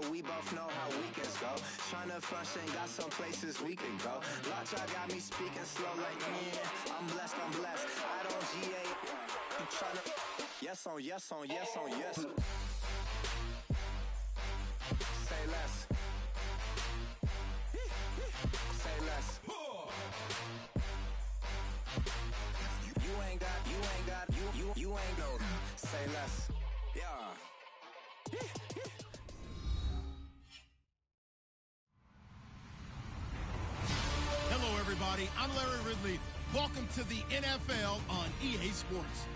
but we both know how weekends go. Tryna function, got some places we can go. Lockjaw got me speaking slow like, yeah, I'm blessed, I don't GA. I'm tryna, yes on yes on yes on yes. Say less. Say less. You ain't go. Say less. Yeah. Hello, everybody. I'm Larry Ridley. Welcome to the NFL on EA Sports.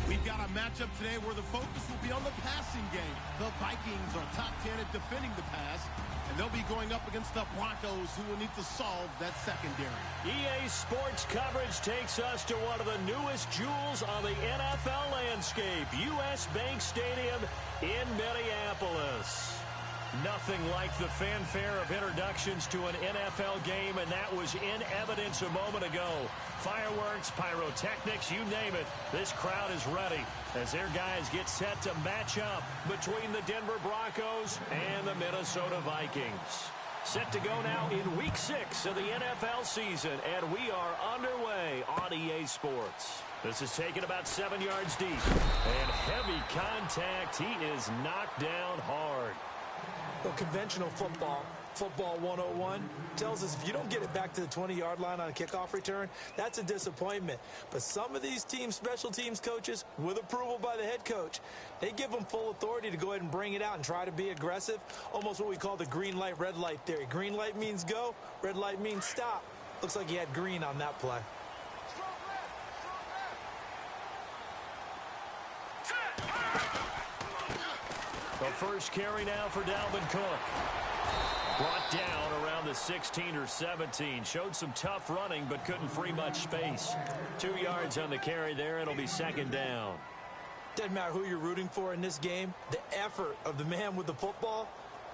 We've got a matchup today where the focus will be on the passing game. The Vikings are top 10 at defending the pass, and they'll be going up against the Broncos, who will need to solve that secondary. EA Sports coverage takes us to one of the newest jewels on the NFL landscape, US Bank Stadium in Minneapolis. Nothing like the fanfare of introductions to an NFL game, and that was in evidence a moment ago. Fireworks, pyrotechnics, you name it. This crowd is ready as their guys get set to match up between the Denver Broncos and the Minnesota Vikings. Set to go now in Week 6 of the NFL season, and we are underway on EA Sports. This is taken about 7 yards deep, and heavy contact. He is knocked down hard. Well, conventional football 101, tells us if you don't get it back to the 20-yard line on a kickoff return, that's a disappointment. But some of these teams, special teams coaches, with approval by the head coach, they give them full authority to go ahead and bring it out and try to be aggressive, almost what we call the green light, red light theory. Green light means go, red light means stop. Looks like he had green on that play. The first carry now for Dalvin Cook. Brought down around the 16 or 17. Showed some tough running, but couldn't free much space. 2 yards on the carry there. It'll be second down. Doesn't matter who you're rooting for in this game. The effort of the man with the football,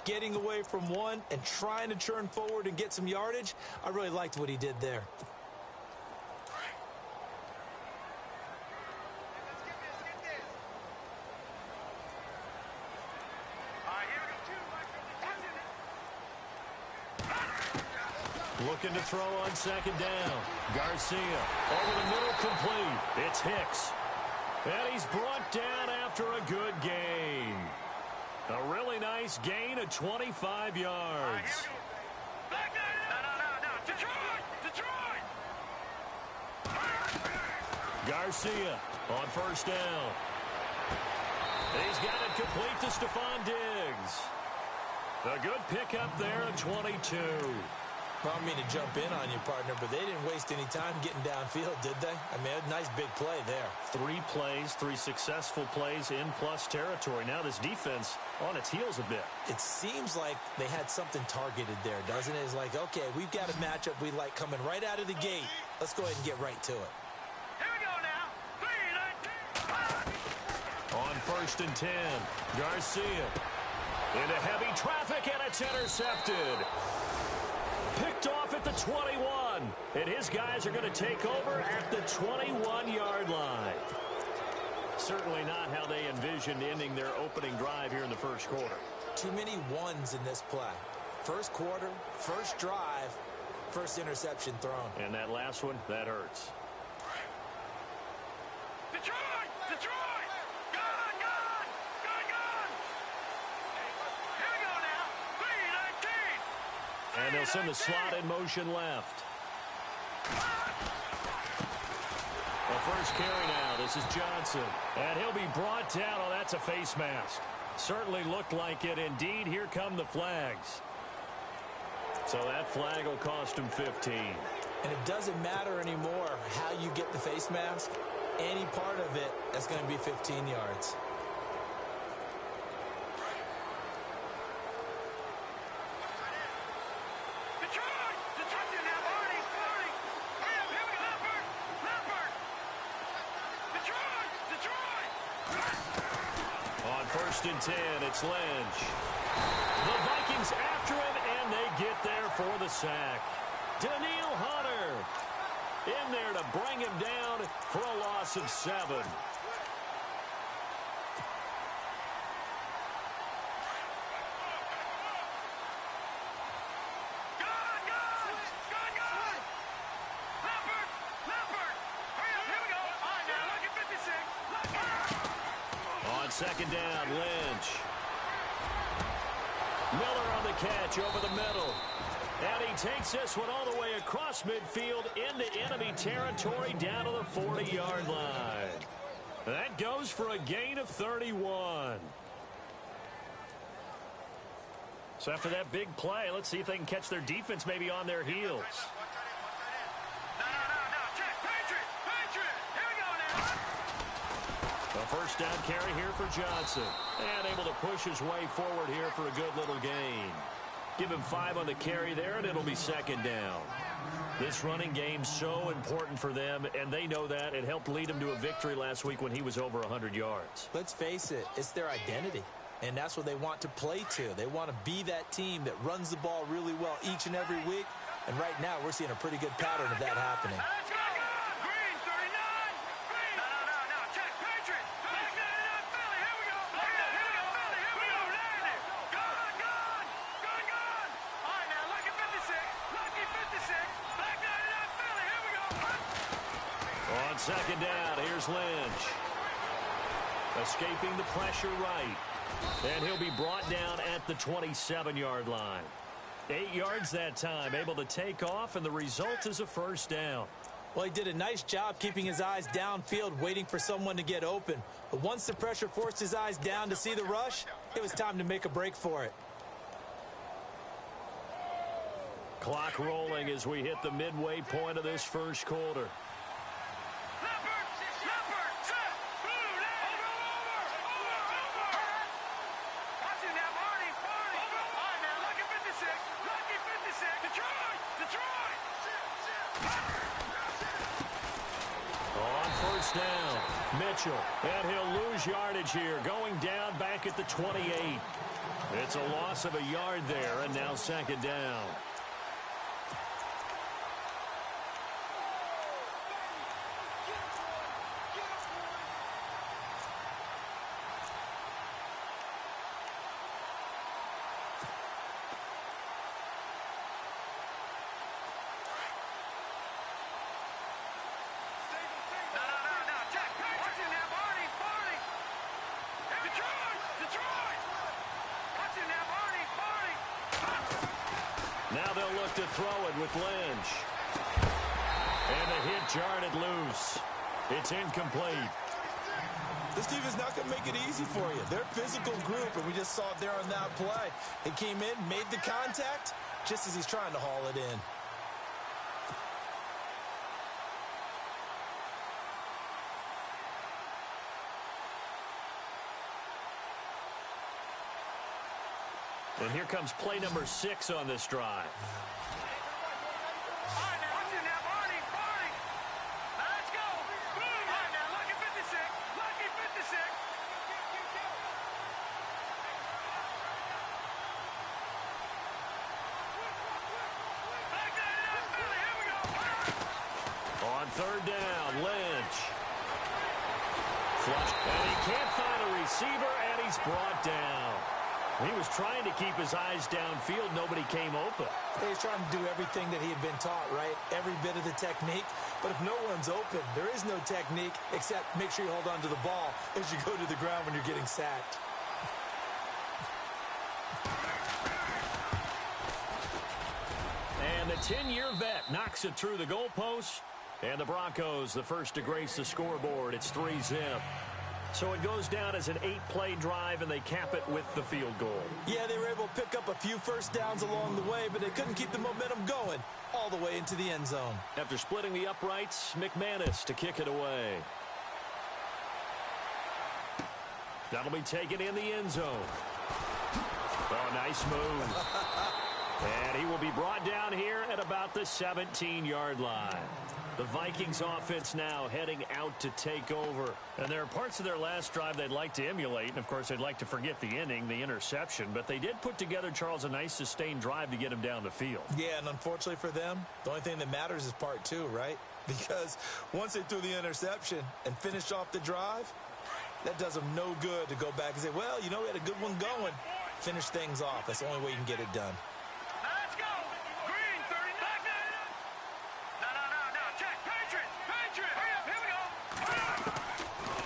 getting away from one and trying to churn forward and get some yardage, I really liked what he did there. Looking to throw on second down. Garcia over the middle, complete. It's Hicks. And he's brought down after a good gain. A really nice gain of 25 yards. Garcia on first down. He's got it complete to Stephon Diggs. A good pickup there at 22. I don't mean to jump in on you, partner, but they didn't waste any time getting downfield, did they? I mean, a nice big play there. 3 plays, 3 successful plays in plus territory. Now this defense on its heels a bit. It seems like they had something targeted there, doesn't it? It's like, okay, we've got a matchup we like coming right out of the gate. Let's go ahead and get right to it. Here we go now. 3, 9, 10. On first and 10, Garcia into heavy traffic, and it's intercepted. Picked off at the 21, and his guys are going to take over at the 21-yard line. Certainly not how they envisioned ending their opening drive here in the first quarter. Too many ones in this play. First quarter, first drive, first interception thrown. And that last one, that hurts. Detroit! Detroit! Gone! Gone! Gone! Gone! Here we go now. 3, 19. And they'll send the slot in motion left. The first carry now. This is Johnson. And he'll be brought down. Oh, that's a face mask. Certainly looked like it. Indeed, here come the flags. So that flag will cost him 15. And it doesn't matter anymore how you get the face mask. Any part of it, that's going to be 15 yards. First and 10, it's Lynch. The Vikings after him, and they get there for the sack. Daniil Hunter in there to bring him down for a loss of 7. second down, Lynch. Miller on the catch over the middle. And he takes this one all the way across midfield into enemy territory down to the 40-yard line. That goes for a gain of 31. So after that big play, let's see if they can catch their defense maybe on their heels. A first down carry here for Johnson. And able to push his way forward here for a good little gain. Give him 5 on the carry there, and it'll be second down. This running game's so important for them, and they know that. It helped lead them to a victory last week when he was over 100 yards. Let's face it, it's their identity, and that's what they want to play to. They want to be that team that runs the ball really well each and every week, and right now we're seeing a pretty good pattern of that happening. On second down, here's Lynch. Escaping the pressure right. And he'll be brought down at the 27-yard line. 8 yards that time, able to take off, and the result is a first down. Well, he did a nice job keeping his eyes downfield, waiting for someone to get open. But once the pressure forced his eyes down to see the rush, it was time to make a break for it. Clock rolling as we hit the midway point of this first quarter. Down, Mitchell, and he'll lose yardage here, going down back at the 28. It's a loss of a yard there, and now second down. Now they'll look to throw it with Lynch. And the hit jarred it loose. It's incomplete. This team is not going to make it easy for you. They're a physical group, and we just saw it there on that play. He came in, made the contact, just as he's trying to haul it in. And here comes play number 6 on this drive. On third down, Lynch. Flush, and he can't find a receiver, and he's brought down. He was trying to keep his eyes downfield. Nobody came open. He's trying to do everything that he had been taught, right? Every bit of the technique. But if no one's open, there is no technique except make sure you hold on to the ball as you go to the ground when you're getting sacked. And the 10-year vet knocks it through the goalpost. And the Broncos, the first to grace the scoreboard. It's 3-zip. So it goes down as an 8-play drive, and they cap it with the field goal. Yeah, they were able to pick up a few first downs along the way, but they couldn't keep the momentum going all the way into the end zone. After splitting the uprights, McManus to kick it away. That'll be taken in the end zone. Oh, nice move. And he will be brought down here at about the 17-yard line. The Vikings offense now heading out to take over. And there are parts of their last drive they'd like to emulate. And, of course, they'd like to forget the inning, the interception. But they did put together, Charles, a nice sustained drive to get him down the field. Yeah, and unfortunately for them, the only thing that matters is part 2, right? Because once they threw the interception and finished off the drive, that does them no good to go back and say, well, you know, we had a good one going. Finish things off. That's the only way you can get it done.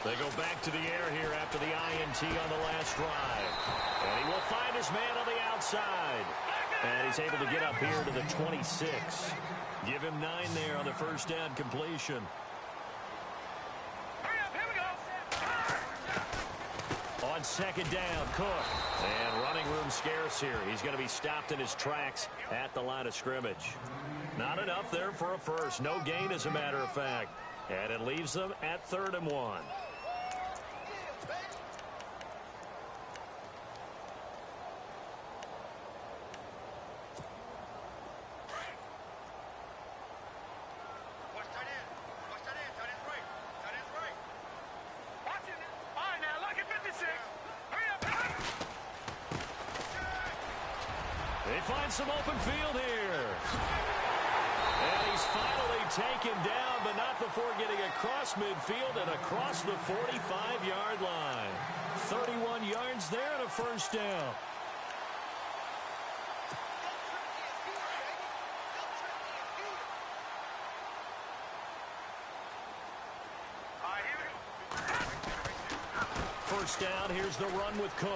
They go back to the air here after the INT on the last drive. And he will find his man on the outside. And he's able to get up here to the 26. Give him 9 there on the first down completion. Hurry up, here we go. On second down, Cook. And running room scarce here. He's going to be stopped in his tracks at the line of scrimmage. Not enough there for a first. No gain, as a matter of fact. And it leaves them at 3rd and 1. They find some open field here. And he's finally taken down, but not before getting across midfield and across the 45-yard line. 31 yards there and a first down. First down, here's the run with Cook.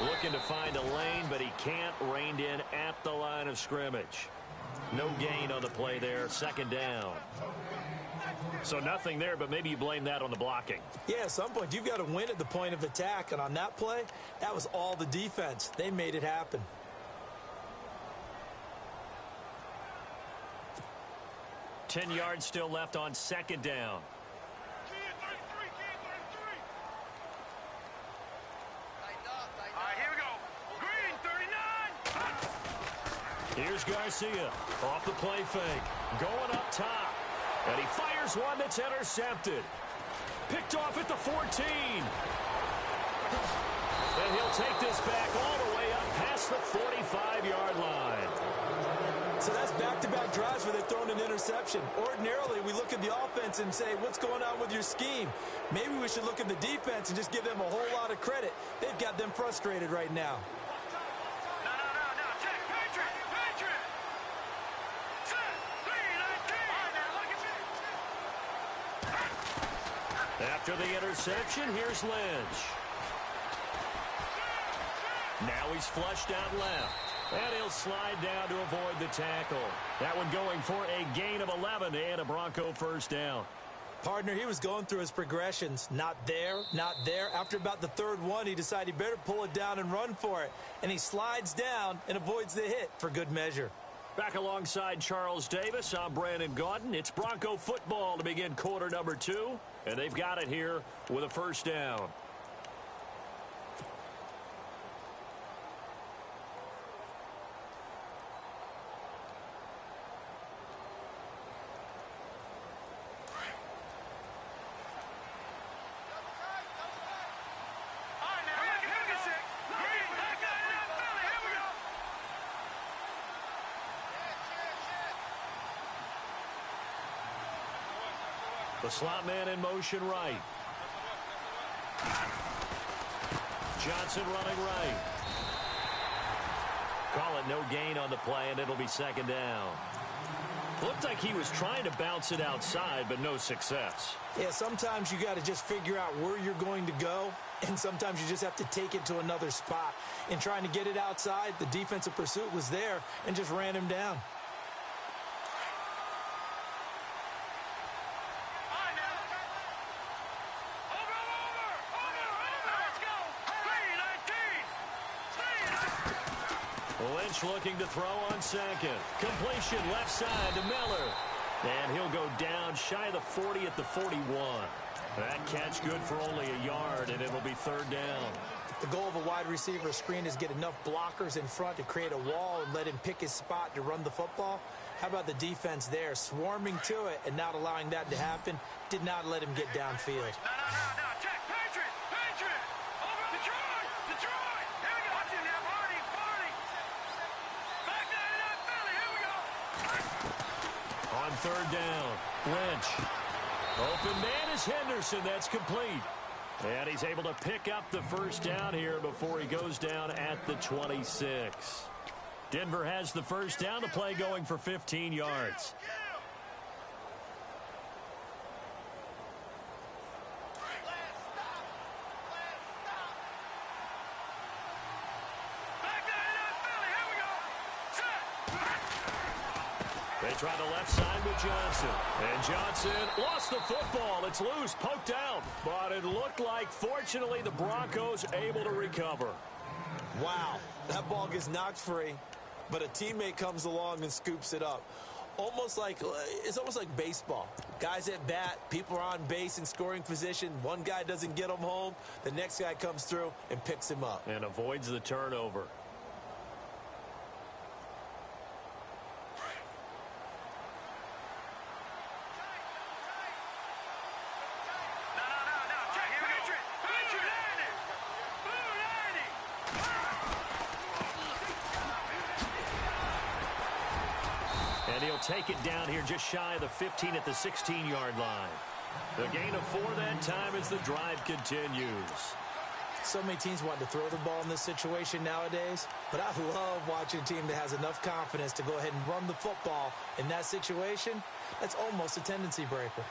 Looking to find a lane, but he can't. Reined in at the line of scrimmage. No gain on the play there. Second down. So nothing there, but maybe you blame that on the blocking. Yeah, at some point, you've got to win at the point of attack. And on that play, that was all the defense. They made it happen. Ten yards still left on second down. Here's Garcia off the play fake. Going up top. And he fires one that's intercepted. Picked off at the 14. And he'll take this back all the way up past the 45-yard line. So that's back-to-back drives where they've thrown an interception. Ordinarily, we look at the offense and say, what's going on with your scheme? Maybe we should look at the defense and just give them a whole lot of credit. They've got them frustrated right now. After the interception, here's Lynch. Now he's flushed out left. And he'll slide down to avoid the tackle. That one going for a gain of 11 and a Bronco first down. Partner, he was going through his progressions. Not there, not there. After about the third one, he decided he better pull it down and run for it. And he slides down and avoids the hit for good measure. Back alongside Charles Davis, I'm Brandon Gaudin. It's Bronco football to begin quarter number 2. And they've got it here with a first down. The slot man in motion right. Johnson running right. Call it no gain on the play, and it'll be second down. Looked like he was trying to bounce it outside, but no success. Yeah, sometimes you got to just figure out where you're going to go, and sometimes you just have to take it to another spot. In trying to get it outside, the defensive pursuit was there and just ran him down. Lynch looking to throw on second. Completion left side to Miller. And he'll go down shy of the 40 at the 41. That catch good for only a yard, and it'll be third down. The goal of a wide receiver screen is get enough blockers in front to create a wall and let him pick his spot to run the football. How about the defense there, swarming to it and not allowing that to happen? Did not let him get downfield. No. Check. Patriot. Over. Detroit. Here we go. Watch him now. Party. Back down in Philly. Here we go. On third down, Lynch. Open man is Henderson. That's complete. And he's able to pick up the first down here before he goes down at the 26. Denver has the first down. The play going for 15 yards. They try the left side with Johnson. And Johnson lost the football. It's loose, poked out. But it looked like, fortunately, the Broncos able to recover. Wow, that ball gets knocked free, but a teammate comes along and scoops it up. It's almost like baseball. Guys at bat, people are on base in scoring position. One guy doesn't get him home. The next guy comes through and picks him up. And avoids the turnover. And he'll take it down here just shy of the 15 at the 16-yard line. The gain of 4 that time as the drive continues. So many teams want to throw the ball in this situation nowadays, but I love watching a team that has enough confidence to go ahead and run the football in that situation. That's almost a tendency breaker.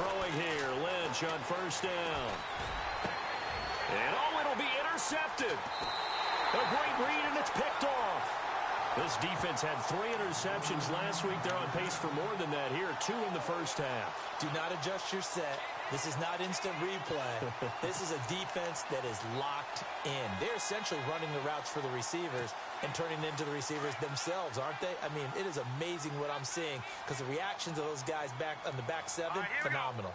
Throwing here, Lynch on first down. And it'll be intercepted. A great read, and it's picked off. This defense had 3 interceptions last week. They're on pace for more than that here, 2 in the first half. Do not adjust your set. This is not instant replay. This is a defense that is locked in. They're essentially running the routes for the receivers and turning into the receivers themselves, aren't they? I mean, it is amazing what I'm seeing because the reactions of those guys back on the back 7, phenomenal.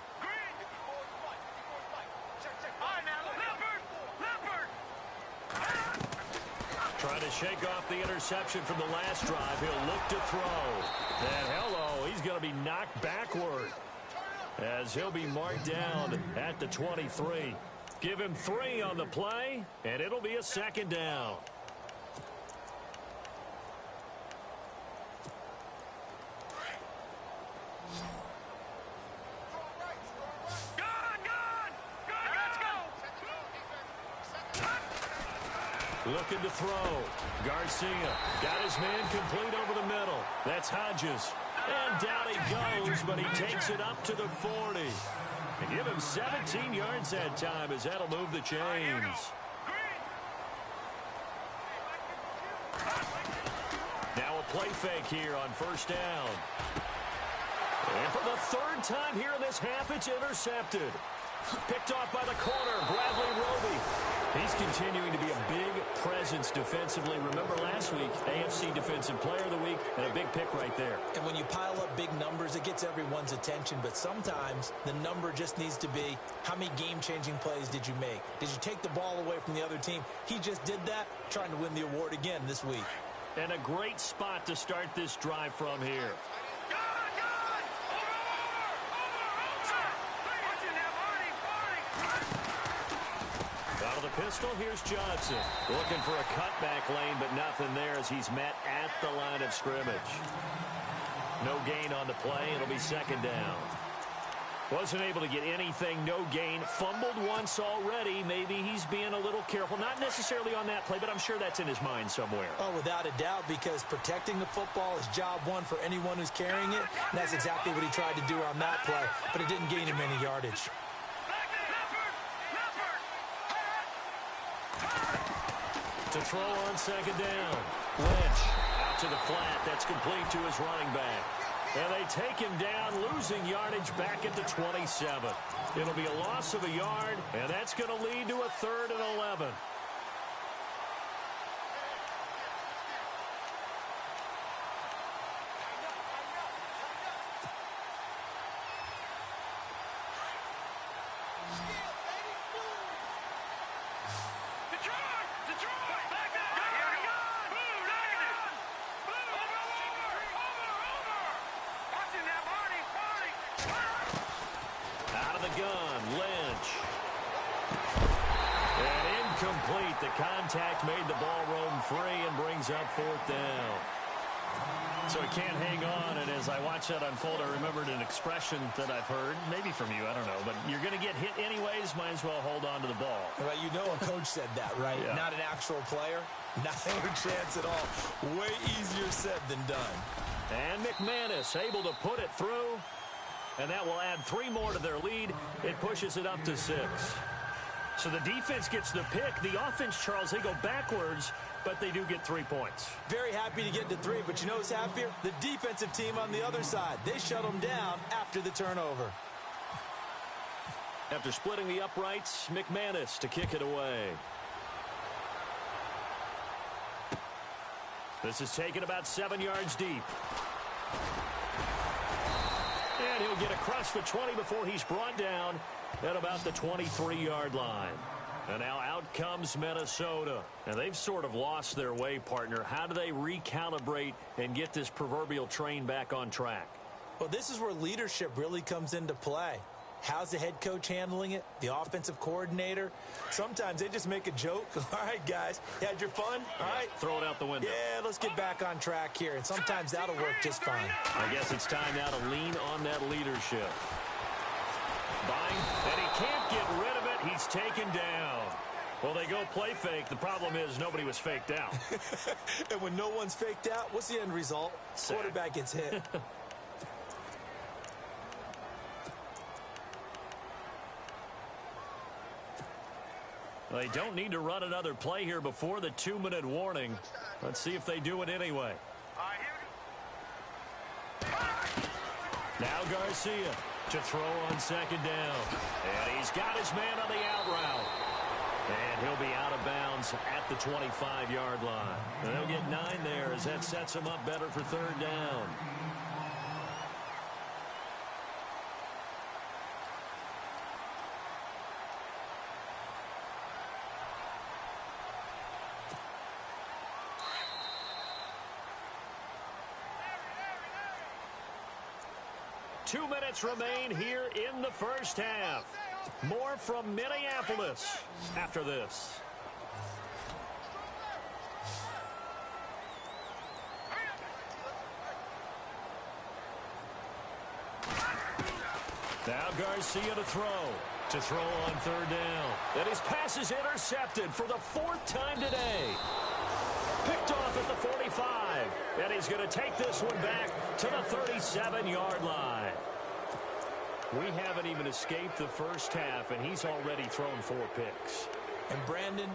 Trying to shake off the interception from the last drive. He'll look to throw. And he's going to be knocked backward as he'll be marked down at the 23. Give him 3 on the play, and it'll be a second down. Looking to throw. Garcia got his man complete over the middle. That's Hodges. And down he goes, but he takes it up to the 40. And give him 17 yards that time as that'll move the chains. Now a play fake here on first down. And for the 3rd time here in this half, it's intercepted. Picked off by the corner, Bradley Roby. He's continuing to be a big presence defensively. Remember last week, AFC Defensive Player of the Week, and a big pick right there. And when you pile up big numbers, it gets everyone's attention. But sometimes the number just needs to be, how many game-changing plays did you make? Did you take the ball away from the other team? He just did that, trying to win the award again this week. And a great spot to start this drive from here. Out of the pistol, here's Johnson. Looking for a cutback lane, but nothing there as he's met at the line of scrimmage. No gain on the play. It'll be second down. Wasn't able to get anything, no gain. Fumbled once already. Maybe he's being a little careful. Not necessarily on that play, but I'm sure that's in his mind somewhere. Oh, without a doubt, because protecting the football is job one for anyone who's carrying it. And that's exactly what he tried to do on that play, but it didn't gain him any yardage. To throw on second down. Lynch out to the flat. That's complete to his running back. And they take him down, losing yardage back at the 27. It'll be a loss of a yard, and that's going to lead to a 3rd and 11. Incomplete. The contact made the ball roam free and brings up 4th down. So he can't hang on, and as I watch that unfold, I remembered an expression that I've heard, maybe from you, I don't know, but you're going to get hit anyways, plays, might as well hold on to the ball. Well, you know a coach said that, right? Yeah. Not an actual player. Not a chance at all. Way easier said than done. And McManus able to put it through. And that will add 3 more to their lead. It pushes it up to 6. So the defense gets the pick. The offense, Charles, they go backwards, but they do get 3 points. Very happy to get to 3, but you know who's happier? The defensive team on the other side. They shut them down after the turnover. After splitting the uprights, McManus to kick it away. This is taken about 7 yards deep. And he'll get across the 20 before he's brought down at about the 23-yard line. And now out comes Minnesota. And they've sort of lost their way, partner. How do they recalibrate and get this proverbial train back on track? Well, this is where leadership really comes into play. How's the head coach handling it? The offensive coordinator? Sometimes they just make a joke. All right, guys, you had your fun? All right. Throw it out the window. Yeah, let's get back on track here. And sometimes that'll work just fine. I guess it's time now to lean on that leadership. Buying, and he can't get rid of it. He's taken down. Well, they go play fake. The problem is nobody was faked out. And when no one's faked out, what's the end result? Sack. Quarterback gets hit. They don't need to run another play here before the 2-minute warning. Let's see if they do it anyway. Now Garcia to throw on 2nd down. And he's got his man on the out route. And he'll be out of bounds at the 25-yard line. And they'll get 9 there as that sets him up better for 3rd down. Two minutes remain here in the first half. More from Minneapolis after this. Now Garcia to throw. To throw on 3rd down. And his pass is intercepted for the 4th time today. Picked off at the 45. And he's going to take this one back to the 37-yard line. We haven't even escaped the first half, and he's already thrown 4 picks. And Brandon,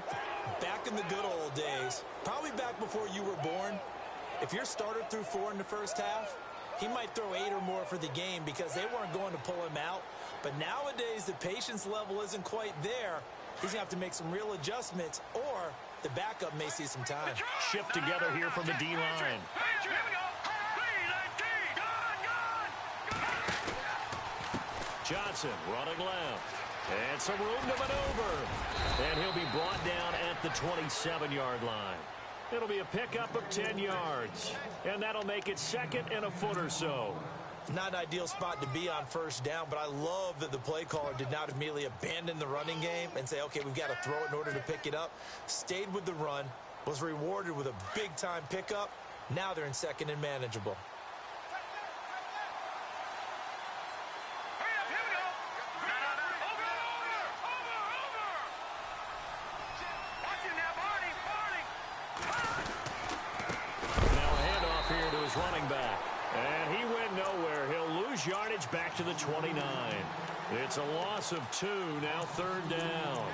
back in the good old days, probably back before you were born, if your starter threw 4 in the first half, he might throw 8 or more for the game because they weren't going to pull him out. But nowadays, the patience level isn't quite there. He's going to have to make some real adjustments, or the backup may see some time. Shift together here from the D-line. Johnson running left. And some room to maneuver. And he'll be brought down at the 27-yard line. It'll be a pickup of 10 yards. And that'll make it 2nd and a foot or so. Not an ideal spot to be on 1st down, but I love that the play caller did not immediately abandon the running game and say, okay, we've got to throw it in order to pick it up. Stayed with the run, was rewarded with a big-time pickup. Now they're in 2nd and manageable. Running back. And he went nowhere. He'll lose yardage back to the 29. It's a loss of 2, now 3rd down.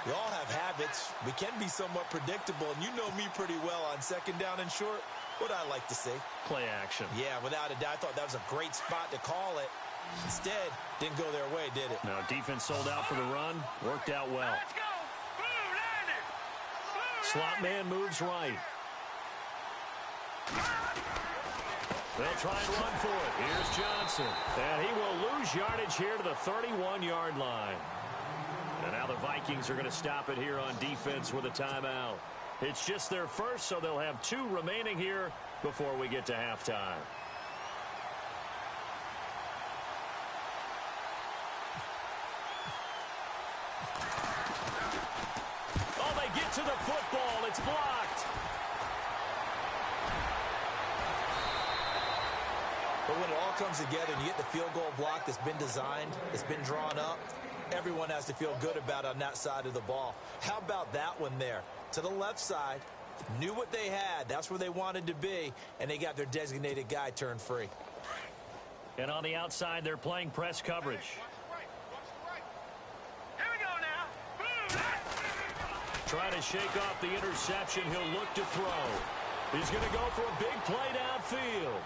We all have habits. We can be somewhat predictable, and you know me pretty well on 2nd down and short. What I like to see. Play action. Yeah, without a doubt. I thought that was a great spot to call it. Instead, didn't go their way, did it? No, defense sold out for the run. Worked out well. Let's go. Blue, landed. Blue, Slot man moves right. They'll try and run for it. Here's Johnson. And he will lose yardage here to the 31-yard line. And now the Vikings are going to stop it here on defense with a timeout. It's just their first, so they'll have 2 remaining here before we get to halftime. Oh, they get to the football. It's blocked. But when it all comes together and you get the field goal block that's been designed, that's been drawn up, everyone has to feel good about on that side of the ball. How about that one there? To the left side, knew what they had. That's where they wanted to be, and they got their designated guy turned free. And on the outside, they're playing press coverage. Here we go now. Trying to shake off the interception. He'll look to throw. He's going to go for a big play downfield.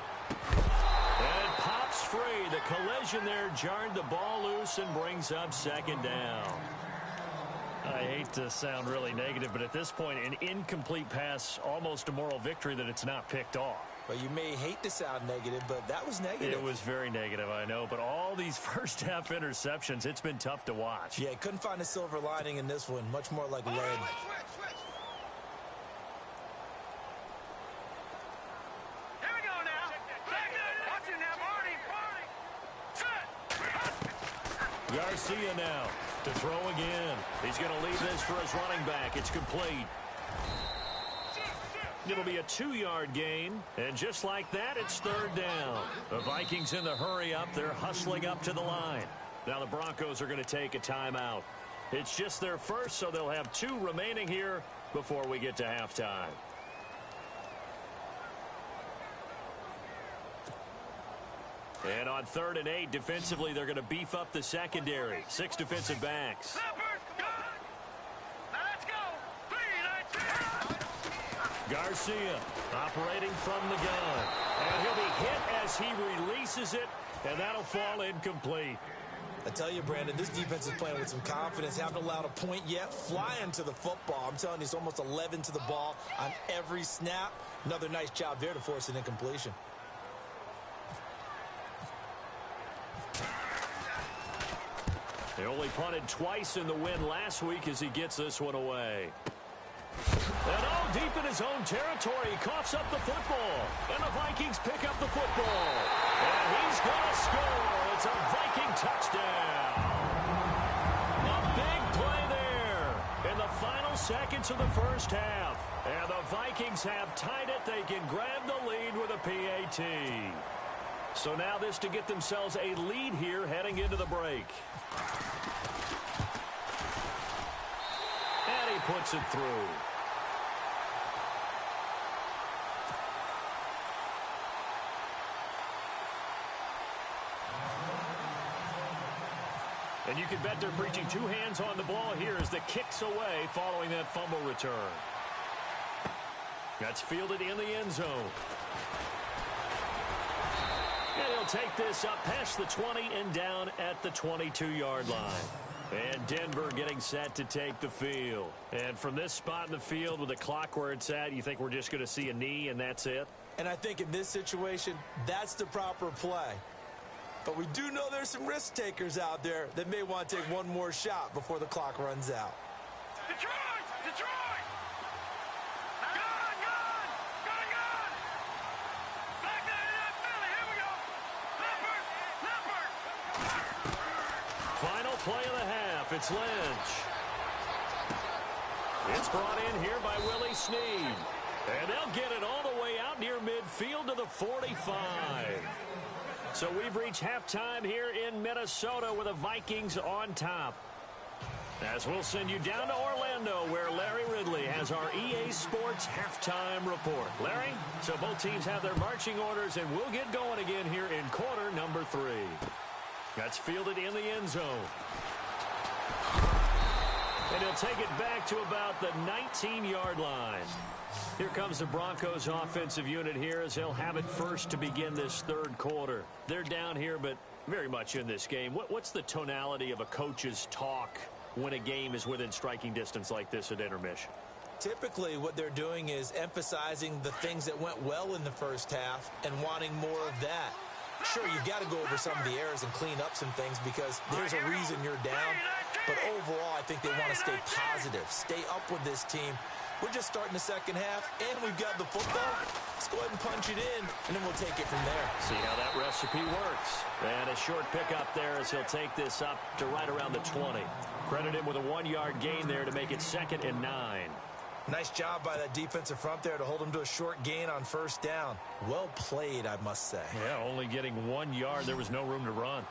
And it pops free. The collision there jarred the ball loose and brings up second down. I hate to sound really negative, but at this point, an incomplete pass, almost a moral victory that it's not picked off. Well, you may hate to sound negative, but that was negative. It was very negative, I know. But all these first-half interceptions, it's been tough to watch. Yeah, couldn't find a silver lining in this one. Much more like lead. Here we go now. Watch it now, Marty. Garcia now to throw again. He's going to leave this for his running back. It's complete. It'll be a 2-yard gain, and just like that, it's third down. The Vikings in the hurry up. They're hustling up to the line. Now the Broncos are going to take a timeout. It's just their first, so they'll have 2 remaining here before we get to halftime. And on 3rd and 8, defensively, they're going to beef up the secondary. 6 defensive backs. Garcia operating from the gun. And he'll be hit as he releases it, and that'll fall incomplete. I tell you, Brandon, this defense is playing with some confidence. Haven't allowed a point yet. Flying to the football. I'm telling you, it's almost 11 to the ball on every snap. Another nice job there to force an incompletion. They only punted twice in the win last week as he gets this one away. And all deep in his own territory, he coughs up the football. And the Vikings pick up the football. And he's going to score. It's a Viking touchdown. A big play there in the final seconds of the first half. And the Vikings have tied it. They can grab the lead with a PAT. So now this to get themselves a lead here heading into the break. And he puts it through. And you can bet they're preaching 2 hands on the ball here as the kick's away following that fumble return. That's fielded in the end zone. And he'll take this up past the 20 and down at the 22-yard line. And Denver getting set to take the field. And from this spot in the field with the clock where it's at, you think we're just going to see a knee and that's it? And I think in this situation, that's the proper play. But we do know there's some risk takers out there that may want to take one more shot before the clock runs out. Detroit! Detroit! Gun! Gun! Gun! Gun! Back there in Philly. Here we go. Leopard! Leopard! Final play of the half. It's Lynch. It's brought in here by Willie Snead. And they'll get it all the way out near midfield to the 45. So we've reached halftime here in Minnesota with the Vikings on top. As we'll send you down to Orlando where Larry Ridley has our EA Sports halftime report. Larry, so both teams have their marching orders and we'll get going again here in quarter number 3. That's fielded in the end zone. And he'll take it back to about the 19-yard line. Here comes the Broncos offensive unit here as they'll have it first to begin this third quarter. They're down here, but very much in this game. What's the tonality of a coach's talk when a game is within striking distance like this at intermission? Typically, what they're doing is emphasizing the things that went well in the first half and wanting more of that. Sure, you've got to go over some of the errors and clean up some things because there's a reason you're down. But overall, I think they want to stay positive, stay up with this team. We're just starting the second half, and we've got the football. Let's go ahead and punch it in, and then we'll take it from there. See how that recipe works. And a short pickup there as he'll take this up to right around the 20. Credit him with a 1-yard gain there to make it 2nd and 9. Nice job by that defensive front there to hold him to a short gain on first down. Well played, I must say. Yeah, only getting 1 yard. There was no room to run.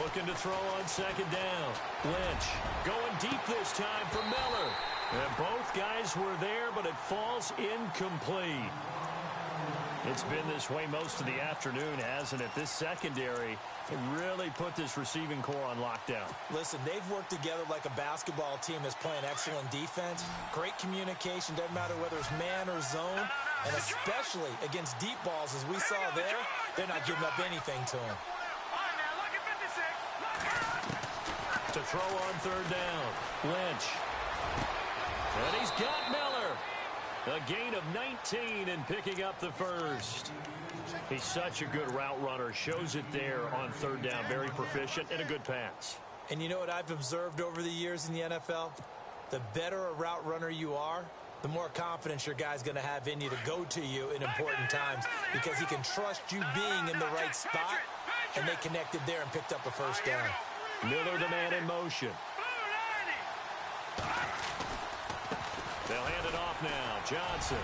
Looking to throw on second down. Lynch going deep this time for Miller. And both guys were there, but it falls incomplete. It's been this way most of the afternoon, hasn't it? This secondary really put this receiving core on lockdown. Listen, they've worked together like a basketball team that's playing excellent defense. Great communication, doesn't matter whether it's man or zone. And especially against deep balls, as we saw there, they're not giving up anything to him. To throw on third down, Lynch. And he's got Miller. A gain of 19 and picking up the first. He's such a good route runner. Shows it there on third down. Very proficient and a good pass. And you know what I've observed over the years in the NFL? The better a route runner you are, the more confidence your guy's going to have in you to go to you in important times because he can trust you being in the right spot, and they connected there and picked up a first down. Miller, the man in motion. They'll hand it off now. Johnson.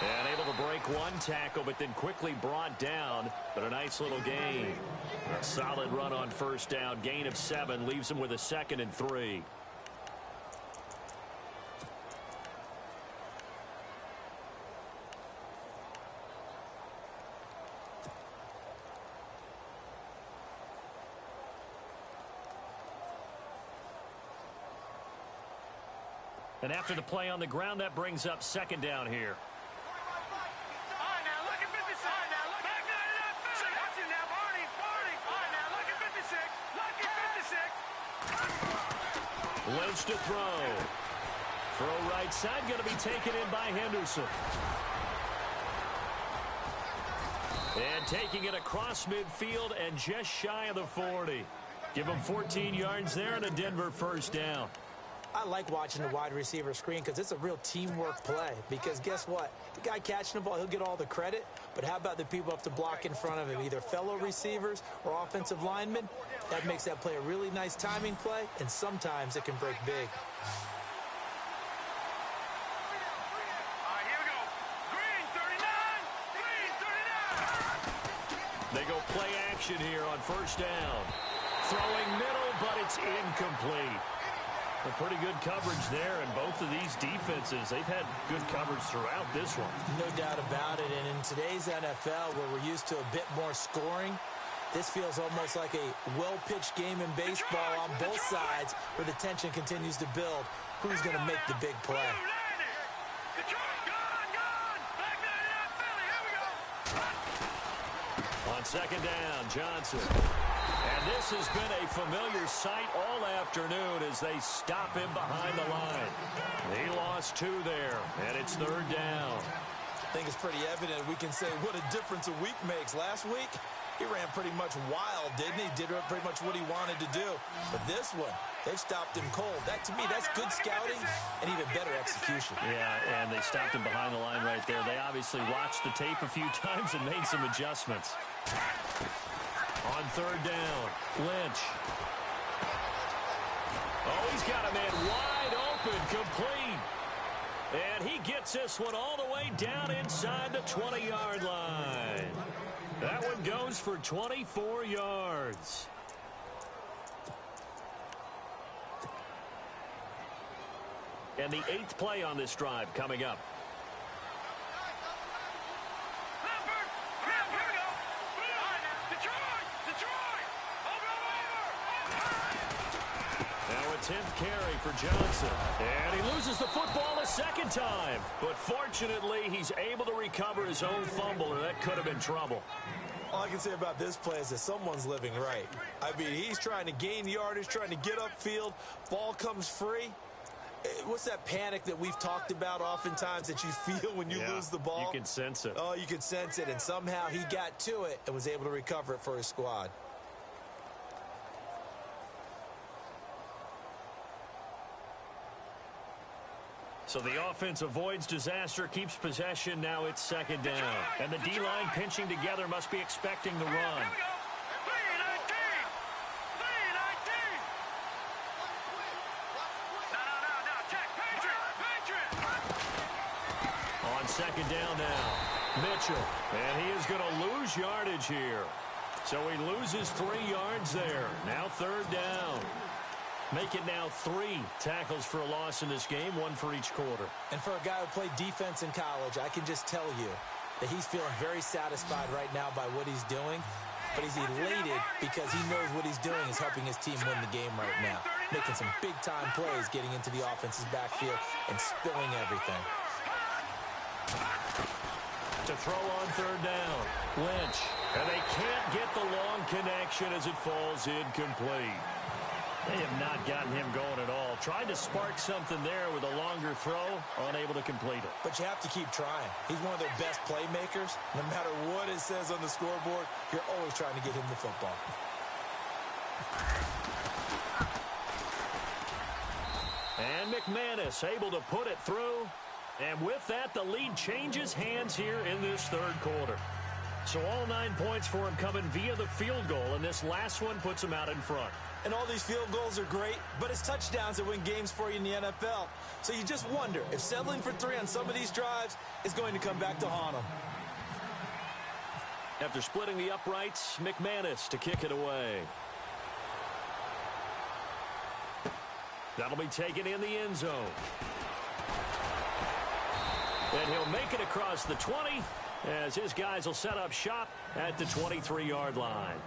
And able to break one tackle, but then quickly brought down. But a nice little gain. A solid run on first down. Gain of 7 leaves him with a 2nd and 3. And after the play on the ground, that brings up second down here. Lynch to throw. Throw right side, going to be taken in by Henderson. And taking it across midfield and just shy of the 40. Give him 14 yards there and a Denver first down. I like watching the wide receiver screen because it's a real teamwork play. Because guess what? The guy catching the ball, he'll get all the credit. But how about the people have to block in front of him, either fellow receivers or offensive linemen? That makes that play a really nice timing play, and sometimes it can break big. They go play action here on first down. Throwing middle, but it's incomplete. A pretty good coverage there, and both of these defenses, they've had good coverage throughout this one. No doubt about it, and in today's NFL, where we're used to a bit more scoring, this feels almost like a well-pitched game in baseball on both sides, where the tension continues to build. Who's going to make the big play? On second down, Johnson. And this has been a familiar sight all afternoon as they stop him behind the line. He lost 2 there, and it's third down. I think it's pretty evident we can say what a difference a week makes. Last week, he ran pretty much wild, didn't he? Did pretty much what he wanted to do. But this one, they've stopped him cold. That, to me, that's good scouting and even better execution. Yeah, and they stopped him behind the line right there. They obviously watched the tape a few times and made some adjustments. On third down, Lynch. Oh, he's got a man wide open, complete. And he gets this one all the way down inside the 20-yard line. That one goes for 24 yards. And the 8th play on this drive coming up. Now a 10th carry for Johnson. And he loses the football a second time. But fortunately, he's able to recover his own fumble, or that could have been trouble. All I can say about this play is that someone's living right. I mean, he's trying to gain yardage, trying to get upfield. Ball comes free. What's that panic that we've talked about oftentimes that you feel when you lose the ball? You can sense it. Oh, you can sense it. And somehow he got to it and was able to recover it for his squad. So the offense avoids disaster, keeps possession. Now it's second down. And the D-line pinching together must be expecting the run. On second down now, Mitchell. And he is going to lose yardage here. So he loses 3 yards there. Now third down. Make it now 3 tackles for a loss in this game, 1 for each quarter. And for a guy who played defense in college, I can just tell you that he's feeling very satisfied right now by what he's doing. But he's elated because he knows what he's doing is helping his team win the game right now. Making some big-time plays, getting into the offense's backfield and spilling everything. To throw on third down, Lynch. And they can't get the long connection as it falls incomplete. They have not gotten him going at all. Tried to spark something there with a longer throw, unable to complete it. But you have to keep trying. He's one of their best playmakers. No matter what it says on the scoreboard, you're always trying to get him the football. And McManus able to put it through. And with that, the lead changes hands here in this third quarter. So all 9 points for him coming via the field goal, and this last one puts him out in front. And all these field goals are great, but it's touchdowns that win games for you in the NFL. So you just wonder if settling for 3 on some of these drives is going to come back to haunt them. After splitting the uprights, McManus to kick it away. That'll be taken in the end zone. And he'll make it across the 20 as his guys will set up shop at the 23-yard line.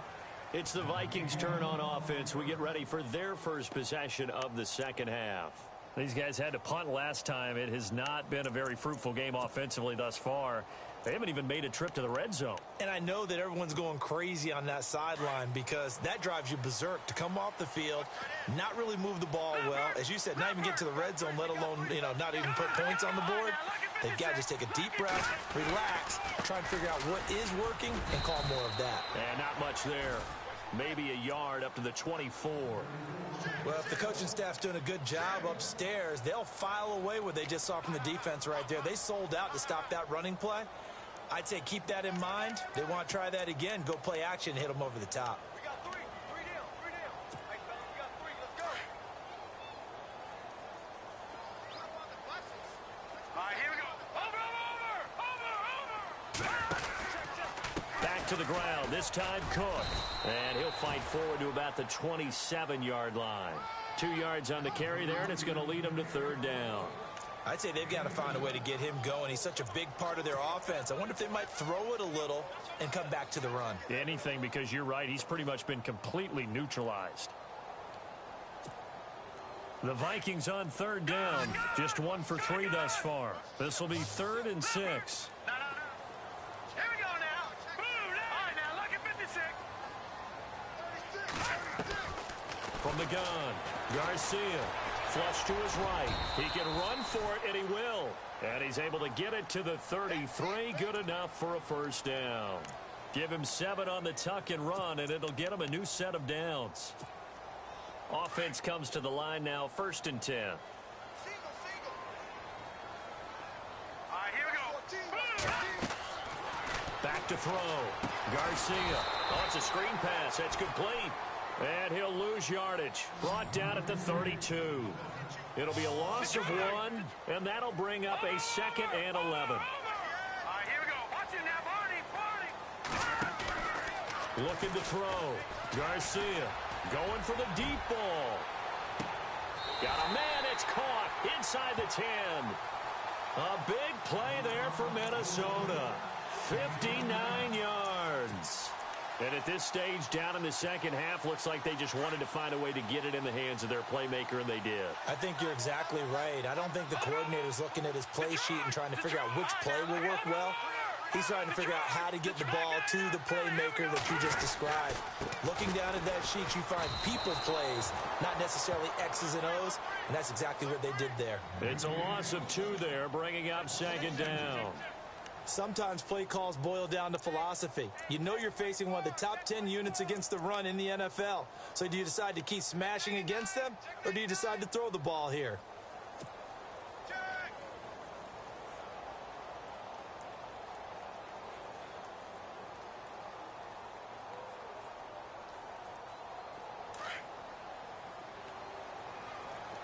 It's the Vikings' turn on offense. We get ready for their first possession of the second half. These guys had to punt last time. It has not been a very fruitful game offensively thus far. They haven't even made a trip to the red zone. And I know that everyone's going crazy on that sideline because that drives you berserk to come off the field, not really move the ball well. As you said, not even get to the red zone, let alone, not even put points on the board. They've got to just take a deep breath, relax, try and figure out what is working, and call more of that. And not much there. Maybe a yard up to the 24. Well, if the coaching staff's doing a good job upstairs, they'll file away what they just saw from the defense right there. They sold out to stop that running play. I'd say keep that in mind. They want to try that again. Go play action, hit them over the top. We got 3. 3 down. 3 down. Hey, fellas, we got 3. Let's go. All right, here we go. Over. Back to the ground. This time Cook. And he'll fight forward to about the 27-yard line. 2 yards on the carry there, and it's going to lead him to third down. I'd say they've got to find a way to get him going. He's such a big part of their offense. I wonder if they might throw it a little and come back to the run. Anything, because you're right. He's pretty much been completely neutralized. The Vikings on third down. Just 1 for 3 thus far. This will be 3rd and 6. No. Here we go now. Boom. All right, now look at 56. From the gun, Garcia. Flush to his right. He can run for it, and he will. And he's able to get it to the 33. Good enough for a first down. Give him 7 on the tuck and run, and it'll get him a new set of downs. Offense comes to the line now, 1st and 10. All right, here we go. Back to throw. Garcia. Oh, it's a screen pass. That's complete. And he'll lose yardage. Brought down at the 32. It'll be a loss of 1, and that'll bring up a 2nd and 11. All right, here we go. Watch it now, Barney. Looking to throw. Garcia going for the deep ball. Got a man. It's caught inside the 10. A big play there for Minnesota. 59 yards. And at this stage, down in the second half, looks like they just wanted to find a way to get it in the hands of their playmaker, and they did. I think you're exactly right. I don't think the coordinator's looking at his play sheet and trying to figure out which play will work well. He's trying to figure out how to get the ball to the playmaker that you just described. Looking down at that sheet, you find people plays, not necessarily X's and O's, and that's exactly what they did there. It's a loss of 2 there, bringing up 2nd down. Sometimes play calls boil down to philosophy. You know you're facing one of the top 10 units against the run in the NFL. So do you decide to keep smashing against them, or do you decide to throw the ball here?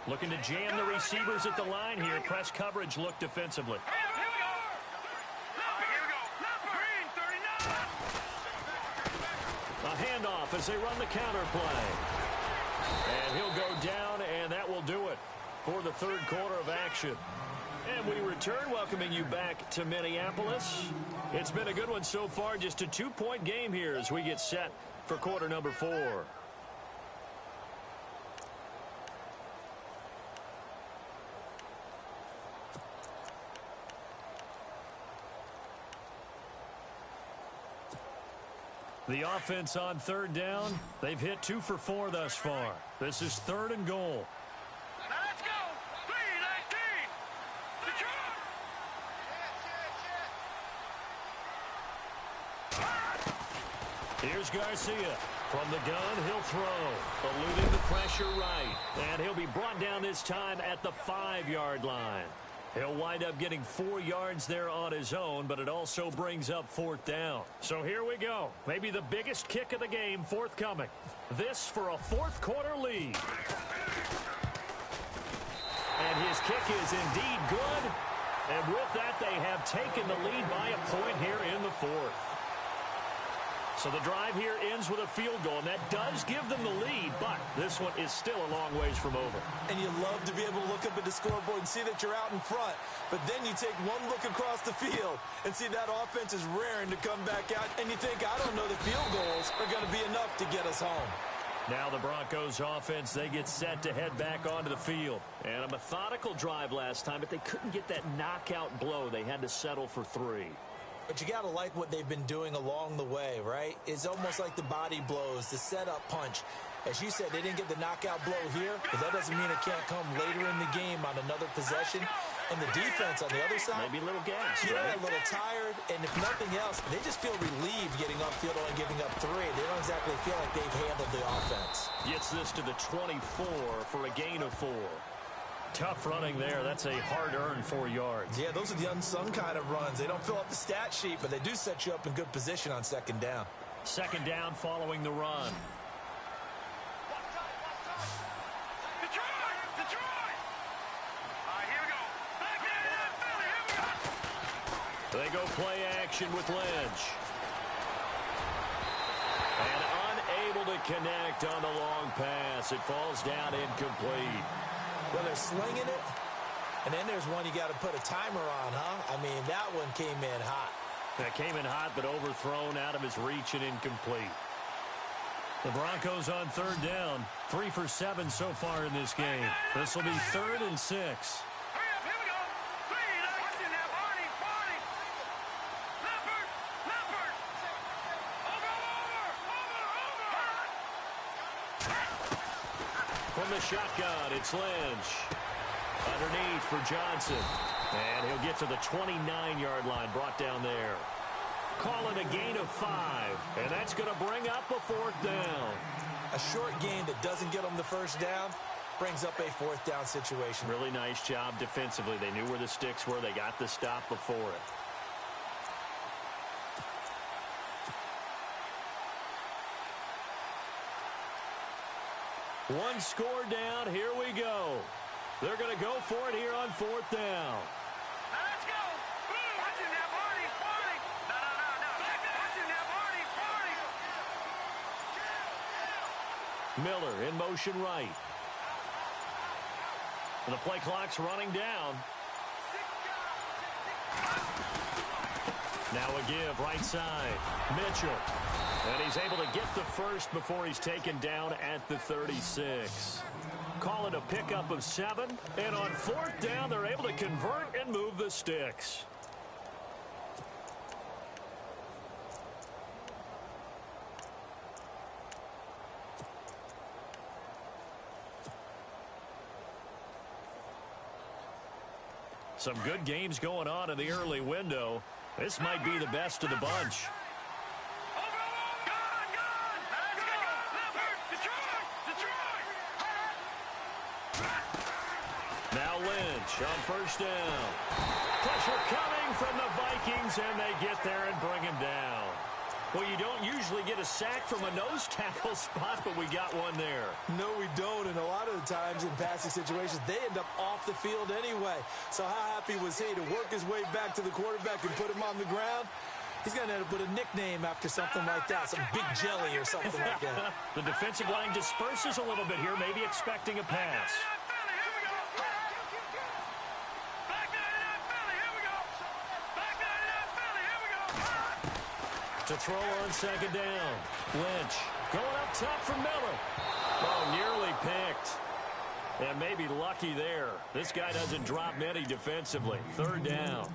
Looking to jam the receivers at the line here. Press coverage look defensively. handoff as they run the counter play. And he'll go down, and that will do it for the third quarter of action. And we return, welcoming you back to Minneapolis. It's been a good one so far, just a 2-point game here as we get set for quarter number 4. The offense on third down, they've hit 2 for 4 thus far. This is 3rd and goal. Now let's go. 3-19. Detroit. Here's Garcia. From the gun, he'll throw. Eluding the pressure right. And he'll be brought down this time at the 5-yard line. He'll wind up getting 4 yards there on his own, but it also brings up 4th down. So here we go. Maybe the biggest kick of the game forthcoming. This for a 4th quarter lead. And his kick is indeed good. And with that, they have taken the lead by a point here in the 4th. So the drive here ends with a field goal, and that does give them the lead, but this one is still a long ways from over. And you love to be able to look up at the scoreboard and see that you're out in front. But then you take one look across the field and see that offense is raring to come back out, and you think, I don't know, the field goals are going to be enough to get us home. Now the Broncos offense, they get set to head back onto the field. And a methodical drive last time, but they couldn't get that knockout blow. They had to settle for 3. But you got to like what they've been doing along the way, right? It's almost like the body blows, the setup punch. As you said, they didn't get the knockout blow here, but that doesn't mean it can't come later in the game on another possession. And the defense on the other side, maybe a little gas, yeah, right? A little tired. And if nothing else, they just feel relieved getting upfield and giving up 3. They don't exactly feel like they've handled the offense. Gets this to the 24 for a gain of 4. Tough running there. That's a hard-earned 4 yards. Yeah, those are the unsung kind of runs. They don't fill up the stat sheet, but they do set you up in good position on 2nd down. 2nd down following the run. Detroit! Detroit! All right, here we go. Back there in that Philly. Here we go. They go play action with Lynch. And unable to connect on the long pass. It falls down incomplete. Well, they're slinging it, and then there's one you got to put a timer on, huh? I mean, that one came in hot. That came in hot, but overthrown out of his reach and incomplete. The Broncos on 3rd down. 3 for 7 so far in this game. This will be 3rd and 6. Hurry up, here we go. 3-19. Watch it now, Barney. Leopard. Over. From the shotgun, it's Lynch. Underneath for Johnson. And he'll get to the 29-yard line, brought down there. Call it a gain of 5. And that's going to bring up a 4th down. A short gain that doesn't get them the 1st down brings up a 4th down situation. Really nice job defensively. They knew where the sticks were. They got the stop before it. One score down. Here we go. They're going to go for it here on 4th down. Now let's go. Watch it now, Barney. No. Watch it now, Barney. Miller in motion right. The play clock's running down. Now a give right side. Mitchell. And he's able to get the first before he's taken down at the 36. Call it a pickup of 7. And on 4th down, they're able to convert and move the sticks. Some good games going on in the early window. This might be the best of the bunch. Now Lynch on 1st down. Pressure coming from the Vikings, and they get there and bring him down. Well, you don't usually get a sack from a nose tackle spot, but we got one there. No, we don't, and a lot of the times in passing situations, they end up off the field anyway. So how happy was he to work his way back to the quarterback and put him on the ground? He's going to end up with a nickname after something like that, some Big Jelly or something like that. The defensive line disperses a little bit here, maybe expecting a pass. To throw on second down. Lynch going up top for Miller. Oh, nearly picked. And maybe lucky there. This guy doesn't drop many defensively. Third down.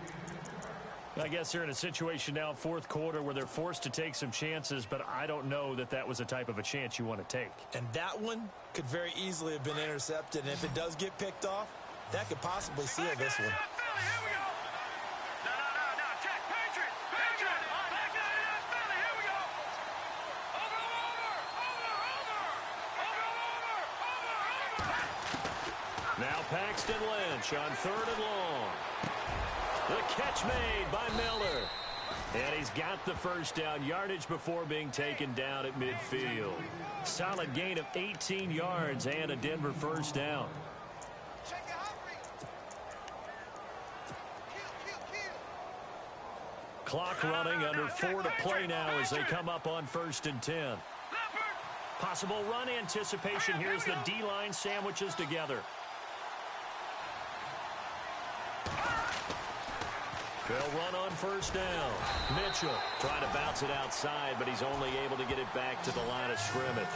I guess they're in a situation now, fourth quarter, where they're forced to take some chances, but I don't know that that was the type of a chance you want to take. And that one could very easily have been intercepted. And if it does get picked off, that could possibly seal this one. Now Paxton Lynch on third and long. The catch made by Miller. And he's got the first down, yardage before being taken down at midfield. Solid gain of 18 yards and a Denver first down. Clock running, under 4 to play now as they come up on 1st and 10. Possible run anticipation. Here's the D-line sandwiches together. They'll run on first down. Mitchell trying to bounce it outside, but he's only able to get it back to the line of scrimmage.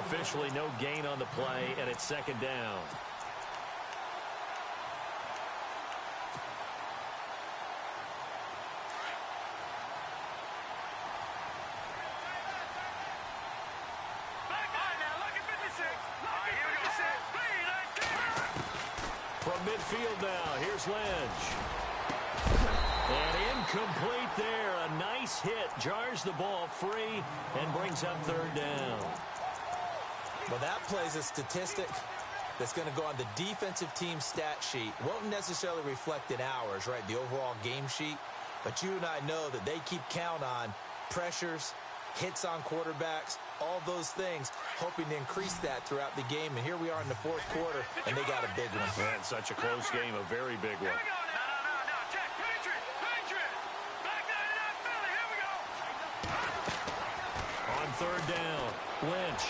Officially no gain on the play, and it's second down. From midfield now, here's Lynch. And incomplete there. A nice hit. Jars the ball free and brings up third down. Well, that plays a statistic that's going to go on the defensive team stat sheet. Won't necessarily reflect in ours, right, the overall game sheet. But you and I know that they keep count on pressures, hits on quarterbacks, all those things, hoping to increase that throughout the game. And here we are in the fourth quarter, and they got a big one. Man, such a close game, a very big one. On third down, Lynch.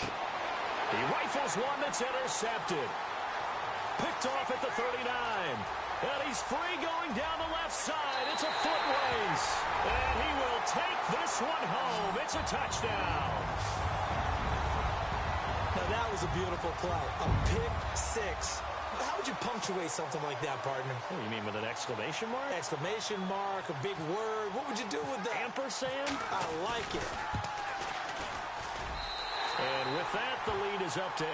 He rifles one that's intercepted. Picked off at the 39. And he's free going down the left side. It's a foot race. And he will take this one home. It's a touchdown. Now, that was a beautiful play. A pick six. How would you punctuate something like that, partner? Oh, you mean with an exclamation mark? Exclamation mark, a big word. What would you do with that? Ampersand? I like it. And with that, the lead is up to 8.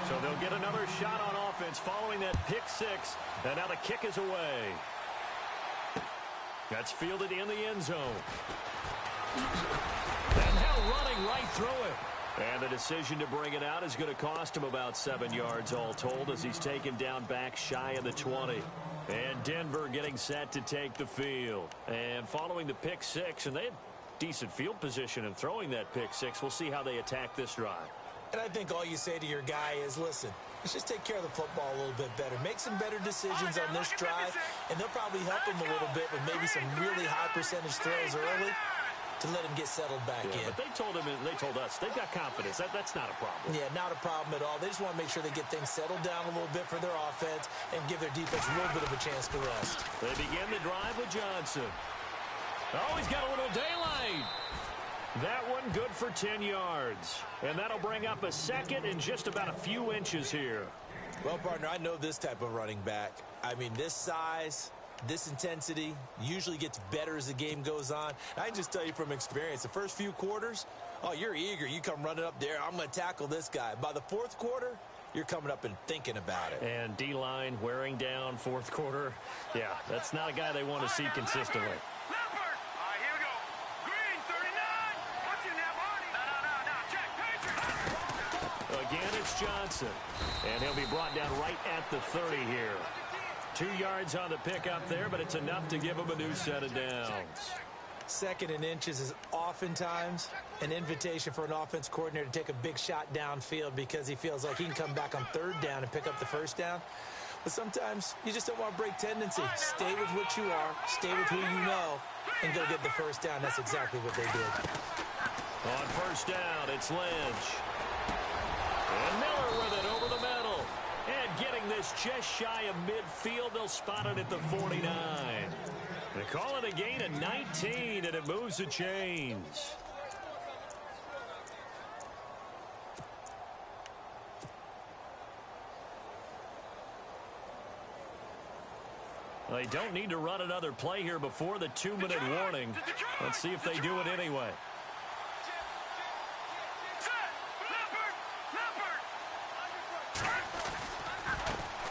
So they'll get another shot on offense following that pick six. And now the kick is away. That's fielded in the end zone. And now running right through it. And the decision to bring it out is going to cost him about 7 yards all told as he's taken down back shy of the 20. And Denver getting set to take the field. And following the pick six, and they had decent field position in throwing that pick six. We'll see how they attack this drive. And I think all you say to your guy is, listen, let's just take care of the football a little bit better. Make some better decisions on this drive, and they'll probably help him a little bit with maybe some really high percentage throws early to let him get settled back in. But they told us they've got confidence. That's not a problem. Yeah, not a problem at all. They just want to make sure they get things settled down a little bit for their offense and give their defense a little bit of a chance to rest. They begin the drive with Johnson. Oh, he's got a little daylight. That one good for 10 yards. And that'll bring up a second in just about a few inches here. Well, partner, I know this type of running back. I mean, this size, this intensity usually gets better as the game goes on. I can just tell you from experience, the first few quarters, oh, you're eager. You come running up there. I'm going to tackle this guy. By the fourth quarter, you're coming up and thinking about it. And D-line wearing down fourth quarter. Yeah, that's not a guy they want to see consistently. Again, it's Johnson. And he'll be brought down right at the 30 here. 2 yards on the pickup there, but it's enough to give him a new set of downs. 2nd and inches is oftentimes an invitation for an offense coordinator to take a big shot downfield because he feels like he can come back on third down and pick up the first down. But sometimes you just don't want to break tendency. Stay with what you are, stay with who you know, and go get the first down. That's exactly what they did. On first down, it's Lynch. And Miller with it over the middle. And getting this just shy of midfield, they'll spot it at the 49. They call it a gain of 19, and it moves the chains. They don't need to run another play here before the 2-minute warning. Let's see if they do it anyway.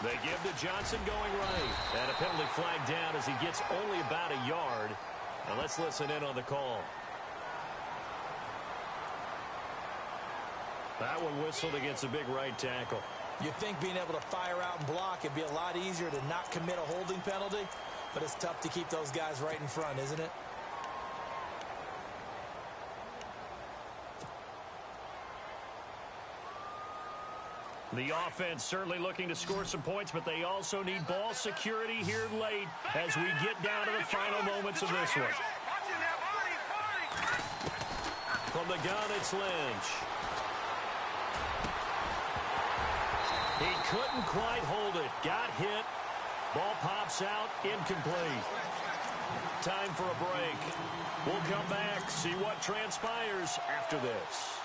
They give to Johnson going right. And a penalty flag down as he gets only about a yard. Now let's listen in on the call. That one whistled against a big right tackle. You'd think being able to fire out and block, it'd be a lot easier to not commit a holding penalty, but it's tough to keep those guys right in front, isn't it? The offense certainly looking to score some points, but they also need ball security here late as we get down to the final moments of this one. From the gun, it's Lynch. He couldn't quite hold it. Got hit. Ball pops out. Incomplete. Time for a break. We'll come back, see what transpires after this.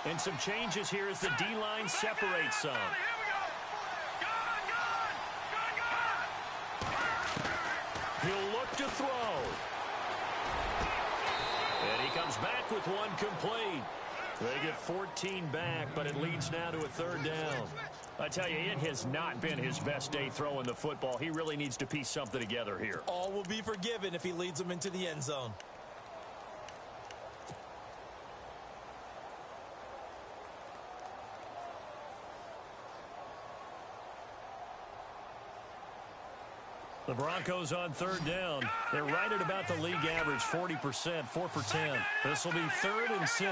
And some changes here as the D-line separates some. He'll look to throw. And he comes back with one complete. They get 14 back, but it leads now to a third down. I tell you, it has not been his best day throwing the football. He really needs to piece something together here. All will be forgiven if he leads them into the end zone. The Broncos on third down. They're right at about the league average, 40%, 4 for 10. This will be 3rd and 6.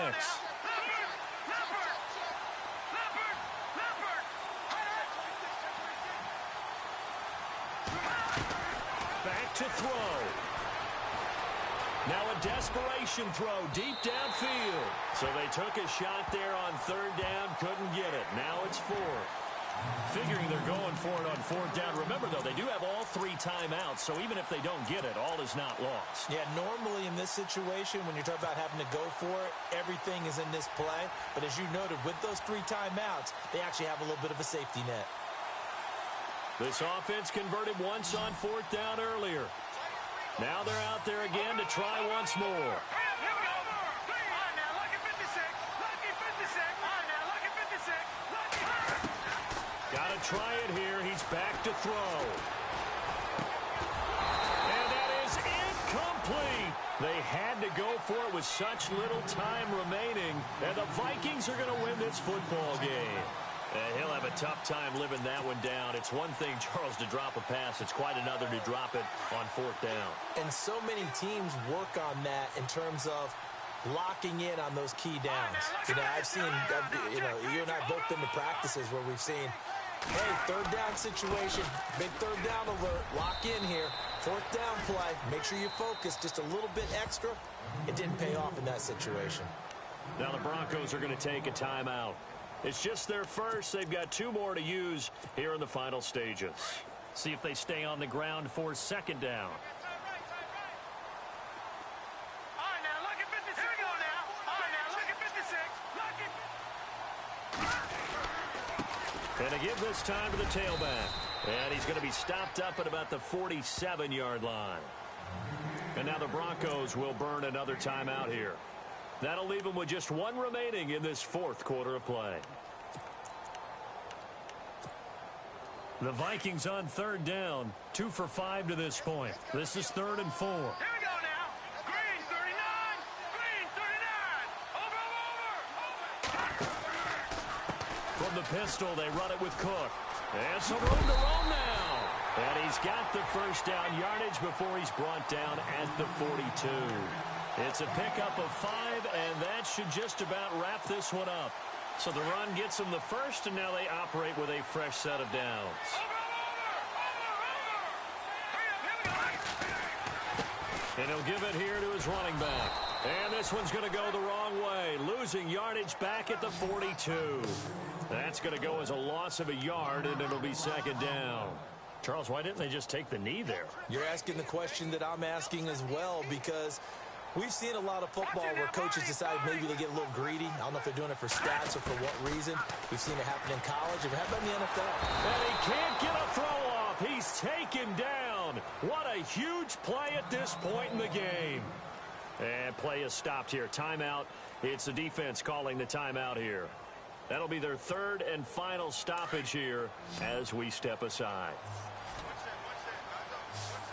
Back to throw. Now a desperation throw deep downfield. So they took a shot there on third down, couldn't get it. Now it's 4. Figuring they're going for it on 4th down. Remember, though, they do have all 3 timeouts, so even if they don't get it, all is not lost. Yeah, normally in this situation, when you're talking about having to go for it, everything is in this play. But as you noted, with those 3 timeouts, they actually have a little bit of a safety net. This offense converted once on 4th down earlier. Now they're out there again to try once more. Got to try it here. He's back to throw. And that is incomplete. They had to go for it with such little time remaining. And the Vikings are going to win this football game. He'll have a tough time living that one down. It's one thing, Charles, to drop a pass. It's quite another to drop it on 4th down. And so many teams work on that in terms of locking in on those key downs. You know, I've seen, you and I both been to practices where we've seen, hey, 3rd down situation, big 3rd down alert, lock in here, 4th down play, make sure you focus just a little bit extra. It didn't pay off in that situation. Now the Broncos are going to take a timeout. It's just their first. They've got 2 more to use here in the final stages. See if they stay on the ground for 2nd down. And to give this time to the tailback. And he's going to be stopped up at about the 47-yard line. And now the Broncos will burn another timeout here. That'll leave them with just 1 remaining in this 4th quarter of play. The Vikings on 3rd down, 2 for 5 to this point. This is 3rd and 4. Here we go now. Green 39. Green 39. Over. pistol. They run it with Cook. And some room to roam now. And he's got the first down yardage before he's brought down at the 42. It's a pickup of 5, and that should just about wrap this one up. So the run gets them the first, and now they operate with a fresh set of downs. And he'll give it here to his running back. And this one's going to go the wrong way, losing yardage back at the 42. That's going to go as a loss of a yard, and it'll be second down. Charles, why didn't they just take the knee there? You're asking the question that I'm asking as well, because we've seen a lot of football where coaches decide maybe they get a little greedy. I don't know if they're doing it for stats or for what reason. We've seen it happen in college. It happened in the NFL. And he can't get a throw off. He's taken down. What a huge play at this point in the game. And play is stopped here. Timeout. It's the defense calling the timeout here. That'll be their third and final stoppage here as we step aside.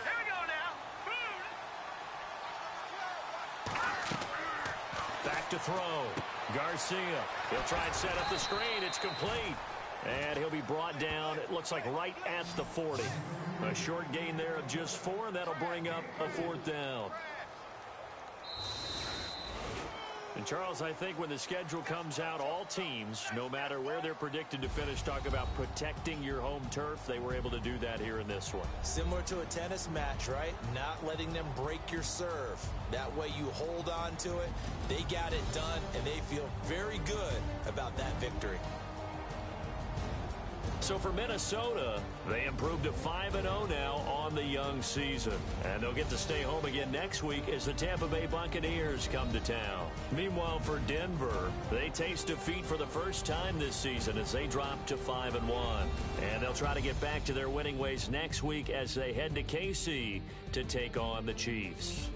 Here we go now. Back to throw. Garcia. He'll try and set up the screen. It's complete. And he'll be brought down, it looks like right at the 40. A short gain there of just 4, and that'll bring up a 4th down. And, Charles, I think when the schedule comes out, all teams, no matter where they're predicted to finish, talk about protecting your home turf. They were able to do that here in this one. Similar to a tennis match, right? Not letting them break your serve. That way you hold on to it. They got it done, and they feel very good about that victory. So for Minnesota, they improved to 5-0 now on the young season. And they'll get to stay home again next week as the Tampa Bay Buccaneers come to town. Meanwhile, for Denver, they taste defeat for the first time this season as they drop to 5-1. And they'll try to get back to their winning ways next week as they head to KC to take on the Chiefs.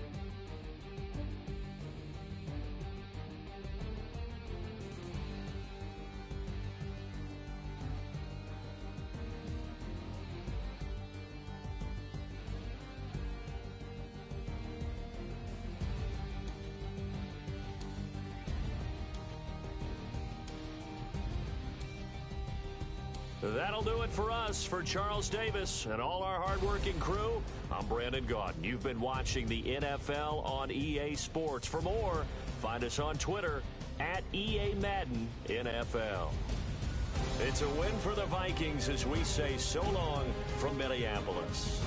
That'll do it for us. For Charles Davis and all our hardworking crew, I'm Brandon Gaudin. You've been watching the NFL on EA Sports. For more, find us on Twitter at EA Madden NFL. It's a win for the Vikings as we say so long from Minneapolis.